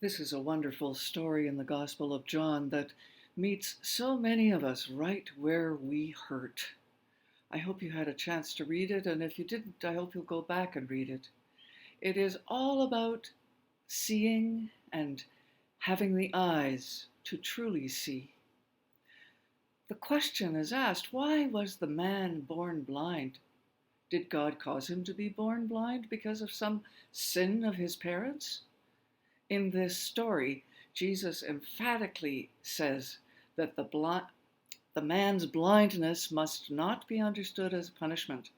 This is a wonderful story in the Gospel of John that meets so many of us right where we hurt. I hope you had a chance to read it, and if you didn't, I hope you'll go back and read it. It is all about seeing and having the eyes to truly see. The question is asked, why was the man born blind? Did God cause him to be born blind because of some sin of his parents? In this story, Jesus emphatically says that the man's blindness must not be understood as punishment.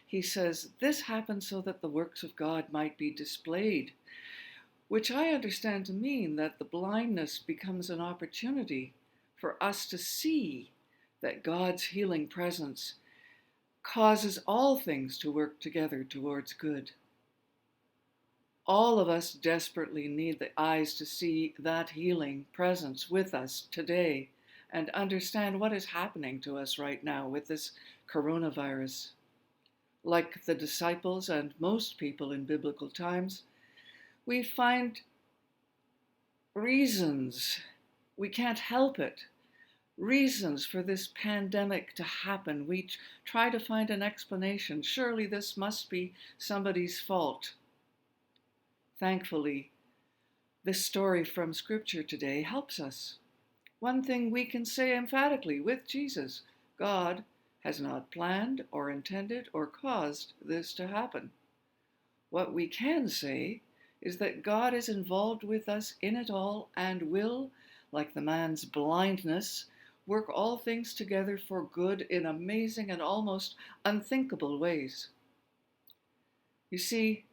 He says this happened so that the works of God might be displayed, which I understand to mean that the blindness becomes an opportunity for us to see that God's healing presence causes all things to work together towards good. All of us desperately need the eyes to see that healing presence with us today and understand what is happening to us right now with this coronavirus. Like the disciples and most people in biblical times, we find reasons, we can't help it, reasons for this pandemic to happen. We try to find an explanation. Surely this must be somebody's fault. Thankfully, this story from Scripture today helps us. One thing we can say emphatically with Jesus: God has not planned or intended or caused this to happen. What we can say is that God is involved with us in it all and will, like the man's blindness, work all things together for good in amazing and almost unthinkable ways. You see,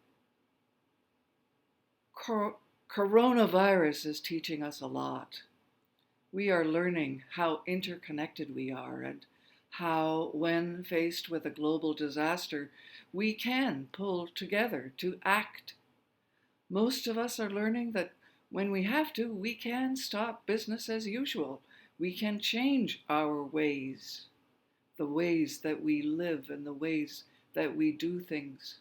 coronavirus is teaching us a lot. We are learning how interconnected we are and how, when faced with a global disaster, we can pull together to act. Most of us are learning that when we have to, we can stop business as usual. We can change our ways, the ways that we live and the ways that we do things.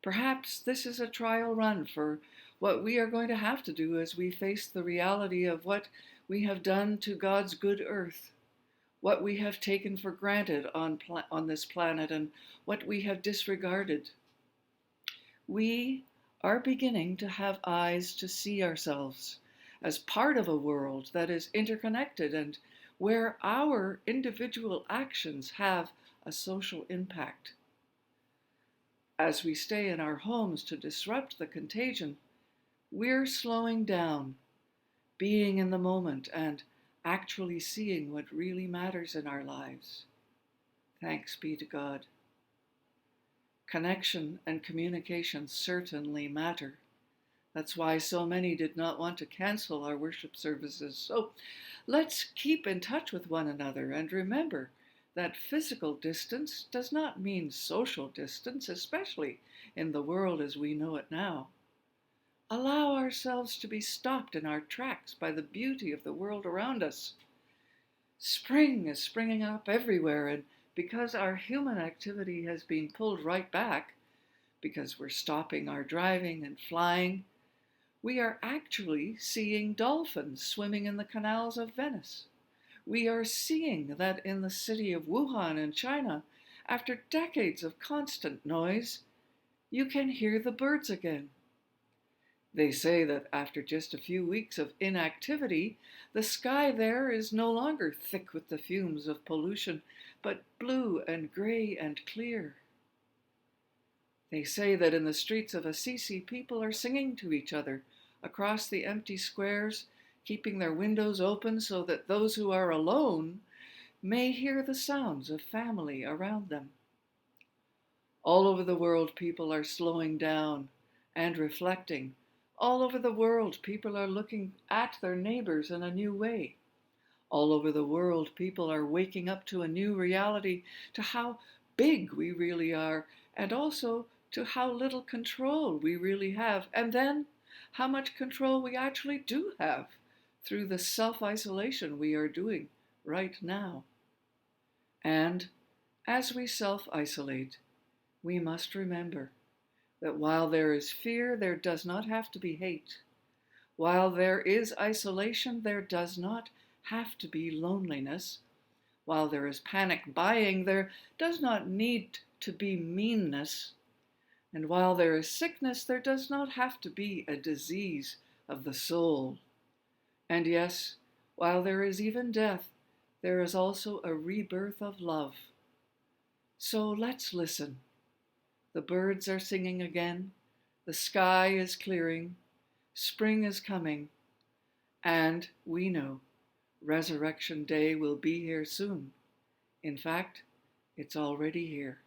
Perhaps this is a trial run for what we are going to have to do as we face the reality of what we have done to God's good earth, what we have taken for granted on this planet, and what we have disregarded. We are beginning to have eyes to see ourselves as part of a world that is interconnected and where our individual actions have a social impact. As we stay in our homes to disrupt the contagion, we're slowing down, being in the moment, and actually seeing what really matters in our lives. Thanks be to God. Connection and communication certainly matter. That's why so many did not want to cancel our worship services. So let's keep in touch with one another and remember that physical distance does not mean social distance, especially in the world as we know it now. Allow ourselves to be stopped in our tracks by the beauty of the world around us. Spring is springing up everywhere, and because our human activity has been pulled right back, because we're stopping our driving and flying, we are actually seeing dolphins swimming in the canals of Venice. We are seeing that in the city of Wuhan in China, after decades of constant noise, you can hear the birds again. They say that after just a few weeks of inactivity, the sky there is no longer thick with the fumes of pollution, but blue and gray and clear. They say that in the streets of Assisi, people are singing to each other across the empty squares, keeping their windows open so that those who are alone may hear the sounds of family around them. All over the world, people are slowing down and reflecting. All over the world, people are looking at their neighbors in a new way. All over the world, people are waking up to a new reality, to how big we really are, and also to how little control we really have, and then how much control we actually do have through the self-isolation we are doing right now. And as we self-isolate, we must remember that while there is fear, there does not have to be hate. While there is isolation, there does not have to be loneliness. While there is panic buying, there does not need to be meanness. And while there is sickness, there does not have to be a disease of the soul. And yes, while there is even death, there is also a rebirth of love. So let's listen. The birds are singing again, the sky is clearing, spring is coming, and we know Resurrection Day will be here soon. In fact, it's already here.